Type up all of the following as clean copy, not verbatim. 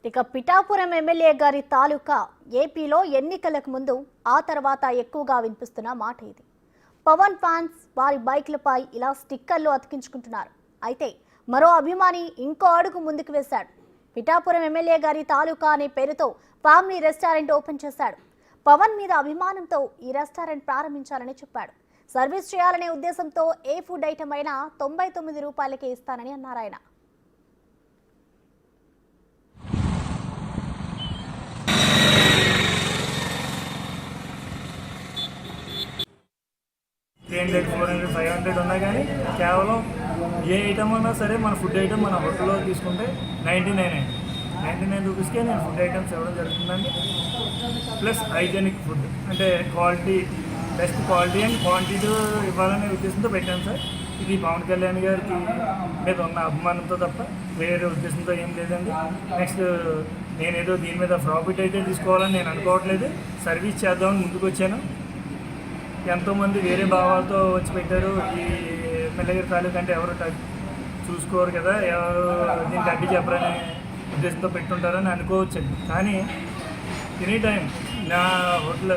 ఇక పిఠాపురం ఎమ్మెల్యే గారి తాలూకా ఏపీలో ఎన్నికలకు ముందు ఆ తర్వాత ఎక్కువగా వినిపిస్తున్న మాట ఇది. పవన్ ఫ్యాన్స్ వారి బైక్లపై ఇలా స్టిక్కర్లు అతికించుకుంటున్నారు. అయితే మరో అభిమాని ఇంకో అడుగు ముందుకు వేశాడు. పిఠాపురం ఎమ్మెల్యే గారి తాలూకా అనే పేరుతో ఫ్యామిలీ రెస్టారెంట్ ఓపెన్ చేశాడు. పవన్ మీద అభిమానంతో ఈ రెస్టారెంట్ ప్రారంభించాలని చెప్పాడు. సర్వీస్ చేయాలనే ఉద్దేశంతో ఏ ఫుడ్ ఐటమ్ అయినా 99 రూపాయలకే ఇస్తానని అన్నారు ఆయన. 300, 400, 500 ఉన్నా కానీ కేవలం ఏ ఐటమ్ అన్నా సరే మన ఫుడ్ ఐటమ్ మన హోటల్లో తీసుకుంటే 99 రూపీస్కే నేను ఫుడ్ ఐటమ్స్ ఇవ్వడం జరుగుతుందండి. ప్లస్ హైజెనిక్ ఫుడ్ అంటే quality, best quality and quantity ఇవ్వాలనే ఉద్దేశంతో పెట్టాను సార్. ఇది పవన్ కళ్యాణ్ గారికి మీద ఉన్న అభిమానంతో తప్ప వేరే ఉద్దేశంతో ఏం లేదండి. నెక్స్ట్ నేనేదో దీని మీద ప్రాఫిట్ అయితే తీసుకోవాలని నేను అనుకోవట్లేదు. సర్వీస్ చేద్దామని ముందుకు వచ్చాను. ఎంతోమంది వేరే భావాలతో వచ్చి పెట్టారు. ఈ ఎమ్మెల్యే గారి తాలూకు అంటే ఎవరు చూసుకోరు కదా, ఎవరు దీనికి అడ్డు చెప్పరనే ఉద్దేశంతో పెట్టుంటారని అనుకోవచ్చండి. కానీ ఎనీ టైం నా హోటల్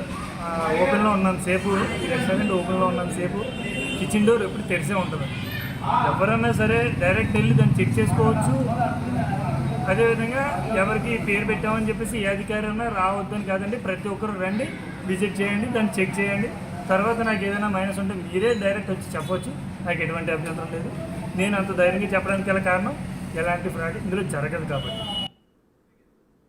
ఓపెన్లో ఉన్నంతసేపు, ఈ రెస్టారెంట్ ఓపెన్లో ఉన్నంతసేపు కిచెన్ డోర్ ఎప్పుడు తెరిసే ఉంటుంది. ఎవరైనా సరే డైరెక్ట్ వెళ్ళి దాన్ని చెక్ చేసుకోవచ్చు. అదేవిధంగా ఎవరికి పేరు పెట్టామని చెప్పేసి ఏ అధికారి ఉన్నా రావద్దని కాదండి, ప్రతి ఒక్కరు రండి, విజిట్ చేయండి, దాన్ని చెక్ చేయండి. తర్వాత నాకు ఏదైనా మైనస్ ఉంటే మీరే డైరెక్ట్ వచ్చి చెప్పవచ్చు. నాకు ఎటువంటి అభ్యంతరం లేదు. నేను అంత ధైర్యంగా చెప్పడానికి గల కారణం ఎలాంటి ఫ్రాడ్ ఇందులో జరగదు కాబట్టి.